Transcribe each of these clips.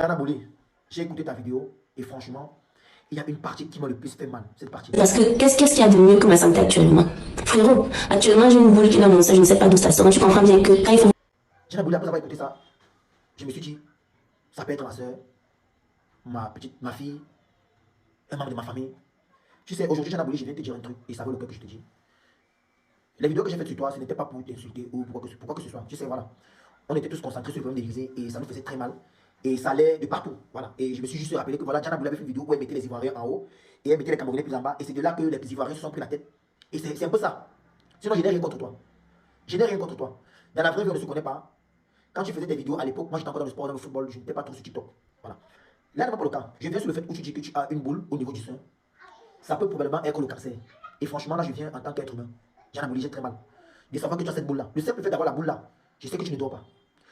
Diana Bolé, j'ai écouté ta vidéo et franchement, il y a une partie qui m'a le plus fait mal, cette partie. Parce que qu'est-ce qu'il y a de mieux que ma santé actuellement? Frérot, actuellement j'ai une boule qui est dans mon sein, je ne sais pas d'où ça sort. Tu comprends bien que quand il faut... Diana Bolé, après avoir écouté ça, je me suis dit, ça peut être ma soeur, ma fille, un membre de ma famille. Tu sais, aujourd'hui, Diana Bolé, je viens te dire un truc et ça vaut le cœur que je te dis. Les vidéos que j'ai faites sur toi, ce n'était pas pour t'insulter ou pourquoi que ce soit. Tu sais, voilà. On était tous concentrés sur le problème d'Élysée et ça nous faisait très mal. Et ça allait de partout. Voilà. Et je me suis juste rappelé que voilà, Diana Boulay avait fait une vidéo où elle mettait les Ivoiriens en haut et elle mettait les Camerounais plus en bas. Et c'est de là que les Ivoiriens se sont pris la tête. Et c'est un peu ça. Sinon, je n'ai rien contre toi. Je n'ai rien contre toi. Dans la vraie vie, on ne se connaît pas. Quand tu faisais des vidéos à l'époque, moi j'étais encore dans le sport, dans le football, je n'étais pas trop sur TikTok. Voilà. Là, n'est pas le cas. Je viens sur le fait où tu dis que tu as une boule au niveau du sein. Ça peut probablement être le cancer. Et franchement, là, je viens en tant qu'être humain. Diana Boulay, j'ai très mal de savoir que tu as cette boule-là. Le simple fait d'avoir la boule-là, je sais que tu ne dors pas.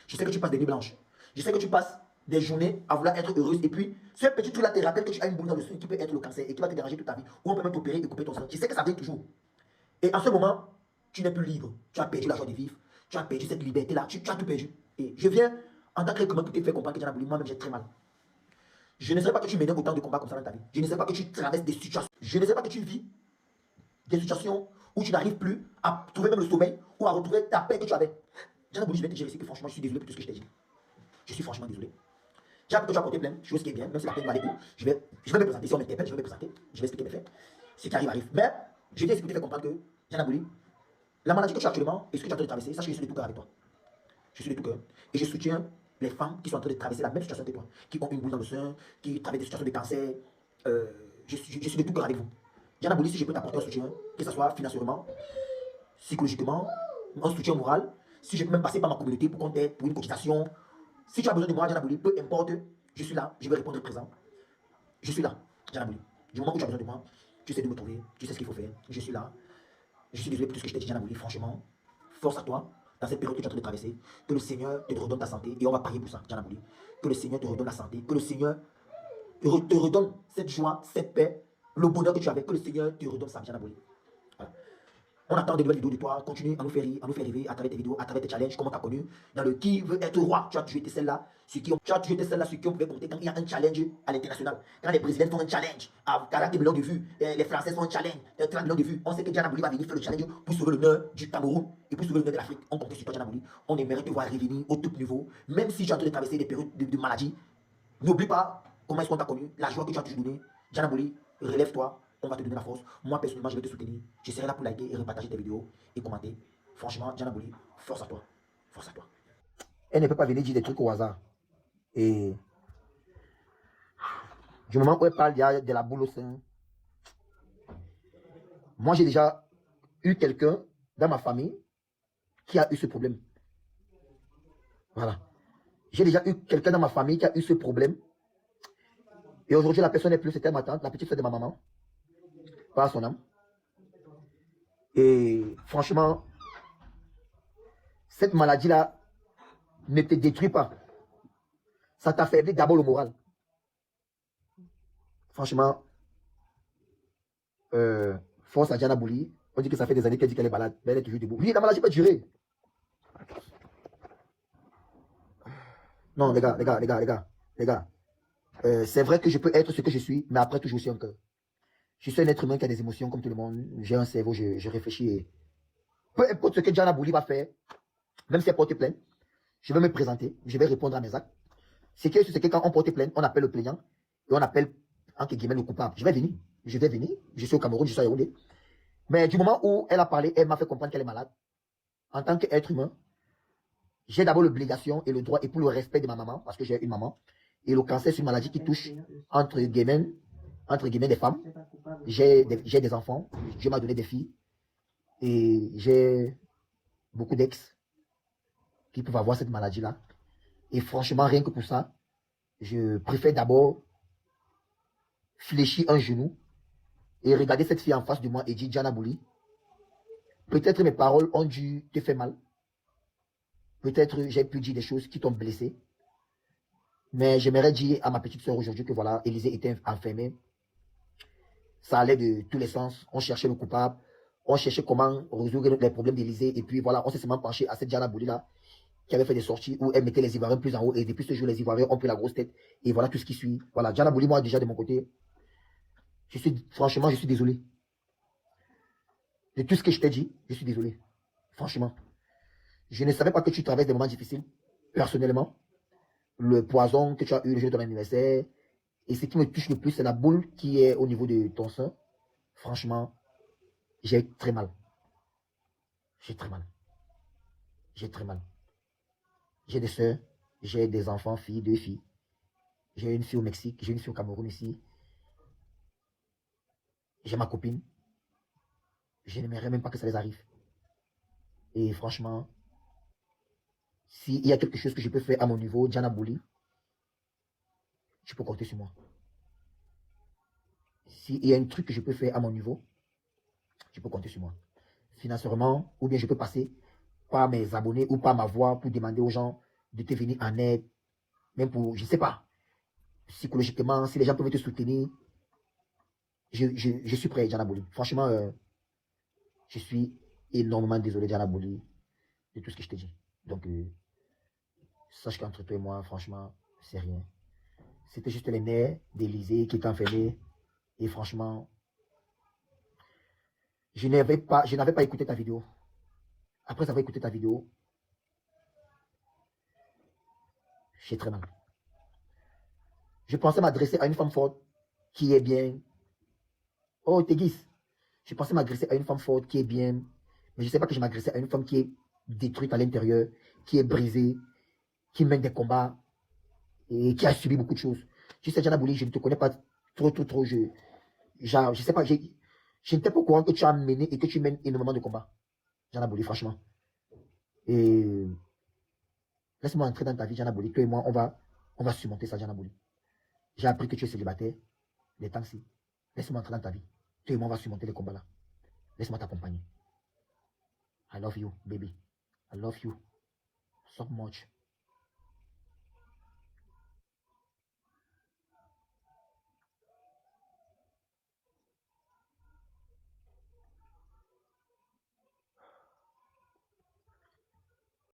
Je sais que tu passes des nuits blanches. Je sais que tu passes des journées à vouloir être heureuse. Et puis, ce petit truc-là te rappelle que tu as une boule dans le sein qui peut être le cancer et qui va te déranger toute ta vie. Ou on peut même t'opérer et couper ton sang. Je sais que ça vient toujours. Et en ce moment, tu n'es plus libre. Tu as perdu la joie de vivre. Tu as perdu cette liberté-là. Tu as tout perdu. Et je viens, en tant que comment tu t'es fait comprendre que Diana Boulay, moi-même j'ai très mal. Je ne sais pas que tu mènes autant de combats comme ça dans ta vie. Je ne sais pas que tu traverses des situations. Je ne sais pas que tu vis des situations où tu n'arrives plus à trouver même le sommeil ou à retrouver ta paix que tu avais. Diana Bouli, je vais te dire ici que franchement, je suis désolé pour tout ce que je t'ai dit. Je suis franchement désolé. J'ai appris que tu as porté plainte, chose qui est bien, même si la plainte va aller où. Je vais me présenter. Si on m'interpelle, je vais me présenter. Je vais expliquer mes faits. Ce qui arrive, arrive. Mais je vais expliquer, faire comprendre que, Diana Bouli, la maladie que tu as actuellement et ce que tu es en train de traverser, sache que je suis de tout cœur avec toi. Je suis de tout cœur. Et je soutiens les femmes qui sont en train de traverser la même situation que toi, qui ont une boule dans le sein, qui traversent des situations de cancer. Je suis de tout cœur avec vous. Diana Bouli, si je peux t'apporter un soutien, que ce soit financièrement, psychologiquement, un soutien moral, si je peux même passer par ma communauté pour qu'on t'aide, pour une cotisation, si tu as besoin de moi, Diana Bouli, peu importe, je suis là, je vais répondre présent. Je suis là, Diana Bouli. Du moment où tu as besoin de moi, tu sais de me trouver, tu sais ce qu'il faut faire, je suis là. Je suis désolé pour tout ce que je t'ai dit, Diana Bouli, franchement, force à toi, dans cette période que tu es en train de traverser, que le Seigneur te redonne ta santé, et on va prier pour ça, Diana Bouli. Que le Seigneur te redonne la santé, que le Seigneur te redonne cette joie, cette paix, le bonheur que tu avais, que le Seigneur te redonne ça, Diana Bouli. Voilà. On attend des nouvelles vidéos de toi. Continue à nous faire rire, à nous faire rêver à travers tes vidéos, à travers tes challenges, comment tu as connu. Dans le qui veut être roi, tu as toujours été celle-là. Tu as toujours été celle-là sur qui on pouvait compter quand il y a un challenge à l'international. Quand les présidents font un challenge à 40 millions de vues, les Français font un challenge à 30 millions de vues. On sait que Diana Bouli va venir faire le challenge pour sauver l'honneur du Cameroun et pour sauver l'honneur de l'Afrique. On compte sur toi, Diana Bouli. On aimerait te voir revenir au top niveau. Même si tu es en train de traverser des périodes de maladie, n'oublie pas comment est-ce qu'on t'a connu, la joie que tu as toujours donnée. Diana Bouli, relève-toi, on va te donner la force. Moi, personnellement, je vais te soutenir. Je serai là pour liker et repartager tes vidéos et commenter. Franchement, Diana Bouli, force à toi. Force à toi. Elle ne peut pas venir dire des trucs au hasard. Et du moment où elle parle, il y a de la boule au sein. Moi, j'ai déjà eu quelqu'un dans ma famille qui a eu ce problème. Voilà. J'ai déjà eu quelqu'un dans ma famille qui a eu ce problème. Et aujourd'hui, la personne n'est plus, c'était ma tante, la petite fille de ma maman. Pas son âme. Et franchement, cette maladie-là ne te détruit pas. Ça t'affaiblit d'abord le moral. Franchement, force à Diana Bouli. On dit que ça fait des années qu'elle dit qu'elle est malade, mais elle est toujours debout. Oui, la maladie peut durer. Non, les gars. C'est vrai que je peux être ce que je suis, mais après tout, j'ai aussi un cœur. Je suis un être humain qui a des émotions comme tout le monde. J'ai un cerveau, je réfléchis. Et peu importe ce que Diana Bouli va faire, même si elle porte plainte, je vais me présenter, je vais répondre à mes actes. C'est que quand on porte plainte, on appelle le plaignant et on appelle, entre guillemets, le coupable. Je vais venir. Je suis au Cameroun, je suis à Yaoundé. Mais du moment où elle a parlé, elle m'a fait comprendre qu'elle est malade. En tant qu'être humain, j'ai d'abord l'obligation et le droit, et pour le respect de ma maman, parce que j'ai une maman, et le cancer, c'est une maladie qui touche, entre guillemets des femmes. J'ai des enfants, Dieu m'a donné des filles, et j'ai beaucoup d'ex qui peuvent avoir cette maladie-là. Et franchement, rien que pour ça, je préfère d'abord fléchir un genou et regarder cette fille en face de moi et dire, Diana Bouli, peut-être mes paroles ont dû te faire mal. Peut-être j'ai pu dire des choses qui t'ont blessé. Mais j'aimerais dire à ma petite soeur aujourd'hui que voilà, Élysée était enfermée. Ça allait de tous les sens. On cherchait le coupable. On cherchait comment résoudre les problèmes d'Élysée. Et puis voilà, on s'est seulement penché à cette Diana Bouli là. qui avait fait des sorties où elle mettait les Ivoiriens plus en haut. Et depuis ce jour, les Ivoiriens ont pris la grosse tête. Et voilà tout ce qui suit. Voilà, Diana Bouli, moi, déjà de mon côté, franchement, je suis désolé. De tout ce que je t'ai dit, je suis désolé. Franchement. Je ne savais pas que tu traverses des moments difficiles, personnellement. Le poison que tu as eu le jour de ton anniversaire. Et ce qui me touche le plus, c'est la boule qui est au niveau de ton sein. Franchement, j'ai très mal. J'ai très mal. J'ai très mal. J'ai des soeurs, j'ai des enfants, filles, 2 filles. J'ai une fille au Mexique, j'ai une fille au Cameroun ici. J'ai ma copine. Je n'aimerais même pas que ça les arrive. Et franchement, s'il y a quelque chose que je peux faire à mon niveau, Diana Bouli, tu peux compter sur moi. S'il y a un truc que je peux faire à mon niveau, tu peux compter sur moi. Financièrement, ou bien je peux passer par mes abonnés ou par ma voix pour demander aux gens de te venir en aide, même pour, je ne sais pas, psychologiquement, si les gens peuvent te soutenir, je suis prêt, Diana Bouli. Franchement, je suis énormément désolé, Diana Bouli, de tout ce que je t'ai dit. Donc, sache qu'entre toi et moi, franchement, c'est rien. C'était juste les nerfs d'Élysée qui étaient enfermés. Et franchement, je n'avais pas écouté ta vidéo. Après avoir écouté ta vidéo, j'ai très mal. Je pensais m'adresser à une femme forte qui est bien. Oh, Tegis. Je pensais m'adresser à une femme forte qui est bien. Mais je ne sais pas que je m'adressais à une femme qui est détruite à l'intérieur, qui est brisée, qui mène des combats et qui a subi beaucoup de choses. Tu sais, Diana Bouli, je ne te connais pas trop. Je sais pas, je n'étais pas au courant que tu as mené et que tu mènes énormément de combats. Diana Bouli, franchement. Et laisse-moi entrer dans ta vie, Diana Bouli. Toi et moi, on va surmonter ça, Diana Bouli. J'ai appris que tu es célibataire, les temps-ci. Laisse-moi entrer dans ta vie. Toi et moi, on va surmonter les combats là. Laisse-moi t'accompagner. I love you, baby. I love you so much.